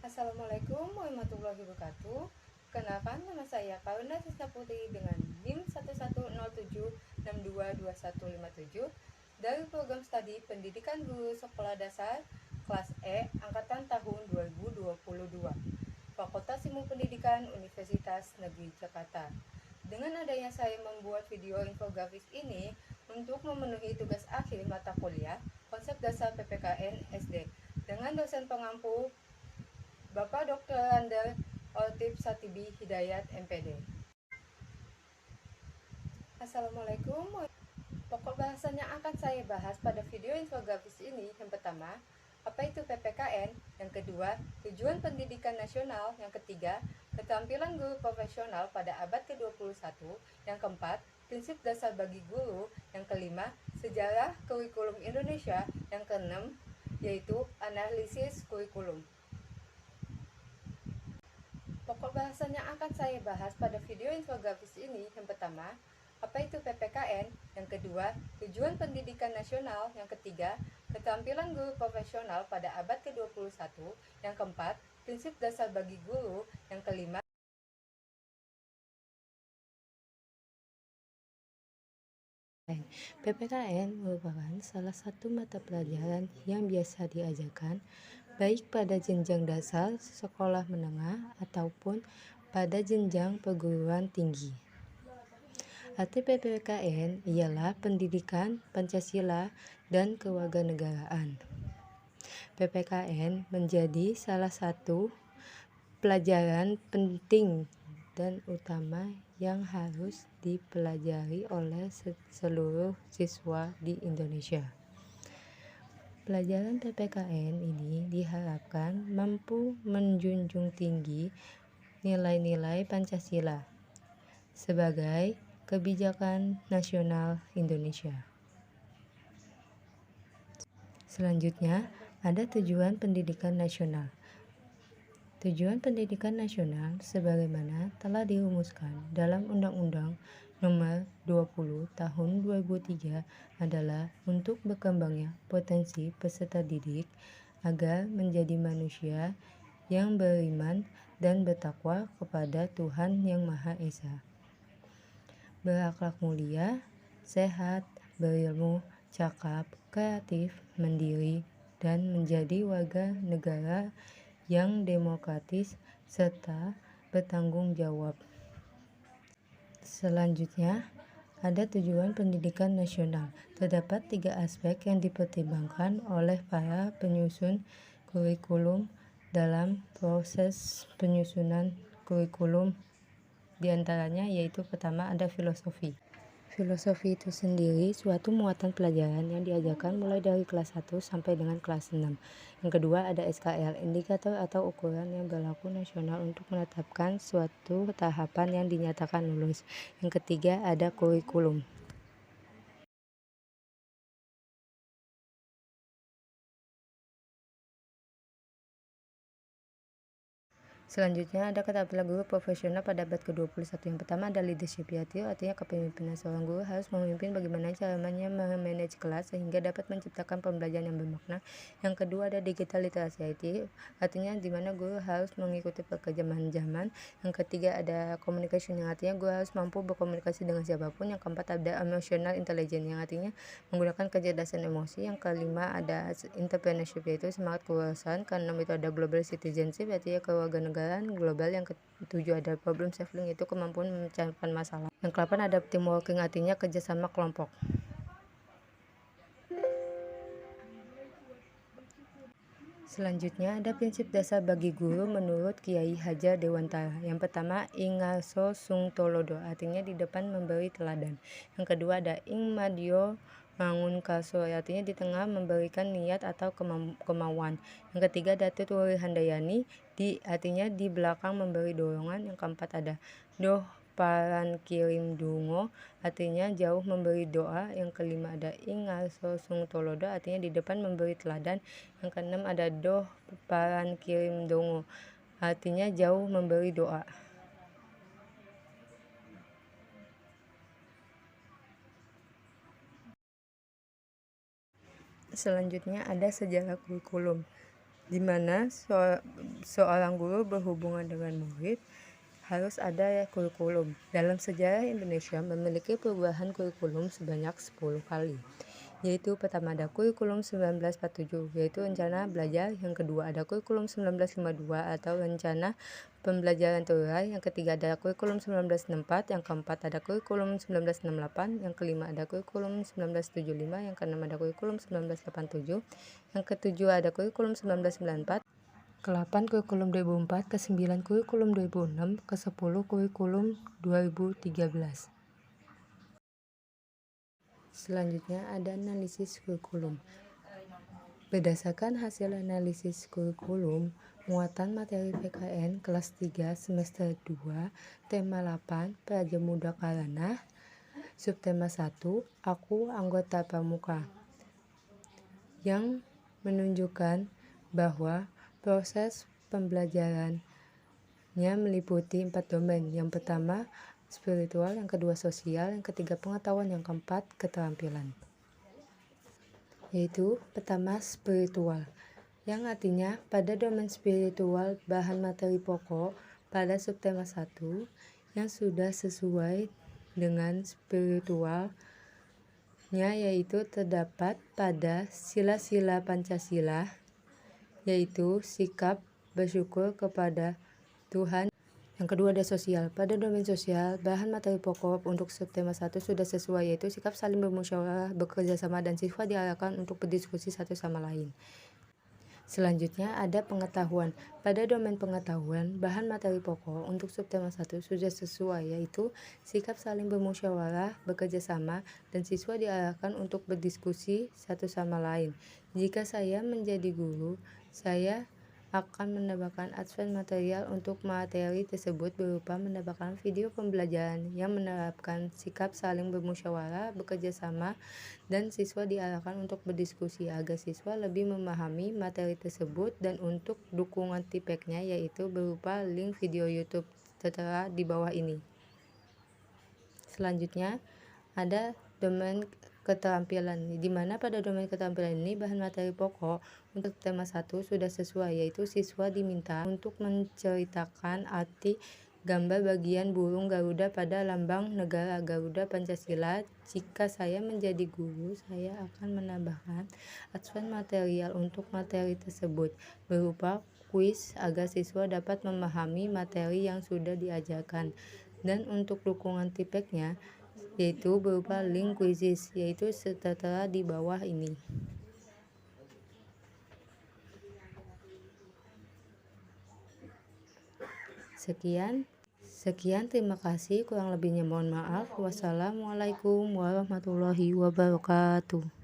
Assalamualaikum warahmatullahi wabarakatuh. Kenalkan, nama saya Karuna Sisna Putri dengan NIM 111076222157 dari program studi Pendidikan Guru Sekolah Dasar kelas E angkatan tahun 2022, Fakultas Ilmu Pendidikan Universitas Negeri Jakarta. Dengan adanya saya membuat video infografis ini untuk memenuhi tugas akhir mata kuliah konsep dasar PPKN SD dengan dosen pengampu Bapak Dr. Lander Oltip Satibi Hidayat MPD. Assalamualaikum. Pokok bahasan yang akan saya bahas pada video infografis ini, yang pertama, apa itu PPKN? Yang kedua, tujuan pendidikan nasional. Yang ketiga, keterampilan guru profesional pada abad ke-21. Yang keempat, prinsip dasar bagi guru. Yang kelima, sejarah kurikulum Indonesia. Yang keenam, yaitu analisis kurikulum. Pokok bahasan yang akan saya bahas pada video infografis ini, yang pertama, apa itu PPKN? Yang kedua, tujuan pendidikan nasional. Yang ketiga, keterampilan guru profesional pada abad ke-21. Yang keempat, prinsip dasar bagi guru. Yang kelima, PPKN merupakan salah satu mata pelajaran yang biasa diajarkan baik pada jenjang dasar sekolah menengah ataupun pada jenjang perguruan tinggi. Arti PPKN ialah pendidikan Pancasila dan kewarganegaraan. PPKN menjadi salah satu pelajaran penting dan utama yang harus dipelajari oleh seluruh siswa di Indonesia. Pelajaran PPKN ini diharapkan mampu menjunjung tinggi nilai-nilai Pancasila sebagai kebijakan nasional Indonesia. Selanjutnya, ada tujuan pendidikan nasional. Tujuan pendidikan nasional sebagaimana telah dirumuskan dalam Undang-Undang Nomor 20 Tahun 2003 adalah untuk berkembangnya potensi peserta didik agar menjadi manusia yang beriman dan bertakwa kepada Tuhan Yang Maha Esa, berakhlak mulia, sehat, berilmu, cakap, kreatif, mandiri, dan menjadi warga negara yang demokratis serta bertanggung jawab. Selanjutnya, ada tujuan pendidikan nasional. Terdapat 3 aspek yang dipertimbangkan oleh para penyusun kurikulum dalam proses penyusunan kurikulum. Di antaranya yaitu pertama ada filosofi. Filosofi itu sendiri suatu muatan pelajaran yang diajarkan mulai dari kelas 1 sampai dengan kelas 6. Yang kedua ada SKL, indikator atau ukuran yang berlaku nasional untuk menetapkan suatu tahapan yang dinyatakan lulus. Yang ketiga ada kurikulum. Selanjutnya ada keterampilan guru profesional pada abad ke-21. Yang pertama ada leadership, yaitu artinya kepemimpinan. Seorang guru harus memimpin bagaimana caranya memanage kelas sehingga dapat menciptakan pembelajaran yang bermakna. Yang kedua ada digital literasi, yaitu artinya di mana guru harus mengikuti perkembangan zaman. Yang ketiga ada communication, yang artinya guru harus mampu berkomunikasi dengan siapapun. Yang keempat ada emotional intelligence, yang artinya menggunakan kecerdasan emosi. Yang kelima ada entrepreneurship, yaitu semangat kewirausahaan. Keenam itu ada global citizenship, artinya kewarganegaraan global. Yang ketujuh ada problem solving, itu kemampuan memecahkan masalah. Yang ke-8 ada teamworking, artinya kerjasama kelompok. Selanjutnya ada prinsip dasar bagi guru menurut Kiai Hajar Dewantara. Yang pertama ing ngarso sung tolodo, artinya di depan memberi teladan. Yang kedua ada ing madyo mangun kaso, artinya di tengah memberikan niat atau kemauan. Yang ketiga ada tuturi handayani, artinya di belakang memberi dorongan. Yang keempat ada doh paran kirim dungo, artinya jauh memberi doa. Yang kelima ada ing ngarso sung tolodo, artinya di depan memberi teladan. Yang keenam ada doh paran kirim dungo, artinya jauh memberi doa. Selanjutnya ada sejarah kurikulum. di mana seorang guru berhubungan dengan murid harus ada kurikulum. Dalam sejarah Indonesia memiliki perubahan kurikulum sebanyak 10 kali. Yaitu pertama ada kurikulum 1947, yaitu rencana belajar. Yang kedua ada kurikulum 1952 atau rencana pembelajaran terurai. Yang ketiga ada kurikulum 1964, yang keempat ada kurikulum 1968, yang kelima ada kurikulum 1975, yang keenam ada kurikulum 1987, yang ketujuh ada kurikulum 1994, ke-8 kurikulum 2004, ke-9 kurikulum 2006, ke-10 kurikulum 2013. Selanjutnya ada analisis kurikulum. Berdasarkan hasil analisis kurikulum, muatan materi PKN kelas 3 semester 2, tema 8, Praja Muda Karana, subtema 1, Aku Anggota Pramuka, yang menunjukkan bahwa proses pembelajarannya meliputi 4 domain. Yang pertama spiritual, yang kedua sosial, yang ketiga pengetahuan, yang keempat keterampilan. Yaitu pertama spiritual, yang artinya pada domain spiritual bahan materi pokok pada subtema 1 yang sudah sesuai dengan spiritualnya, yaitu terdapat pada sila-sila Pancasila, yaitu sikap bersyukur kepada Tuhan. Yang kedua ada sosial. Pada domain sosial, bahan materi pokok untuk subtema 1 sudah sesuai, yaitu sikap saling bermusyawarah, bekerja sama, dan siswa diarahkan untuk berdiskusi satu sama lain. Selanjutnya ada pengetahuan. Pada domain pengetahuan, bahan materi pokok untuk subtema 1 sudah sesuai, yaitu sikap saling bermusyawarah, bekerja sama, dan siswa diarahkan untuk berdiskusi satu sama lain. Jika saya menjadi guru, saya akan menambahkan advance material untuk materi tersebut berupa menambahkan video pembelajaran yang menerapkan sikap saling bermusyawarah, bekerja sama, dan siswa diarahkan untuk berdiskusi agar siswa lebih memahami materi tersebut, dan untuk dukungan tipeknya yaitu berupa link video YouTube tertera di bawah ini. Selanjutnya ada domain keterampilan, di mana pada domain keterampilan ini bahan materi pokok untuk tema 1 sudah sesuai, yaitu siswa diminta untuk menceritakan arti gambar bagian burung Garuda pada lambang negara Garuda Pancasila. Jika saya menjadi guru, saya akan menambahkan advance material untuk materi tersebut berupa kuis agar siswa dapat memahami materi yang sudah diajarkan, dan untuk dukungan tipeknya yaitu berupa link quizzes, yaitu tertera di bawah ini. Sekian, terima kasih. Kurang lebihnya mohon maaf. Wassalamualaikum warahmatullahi wabarakatuh.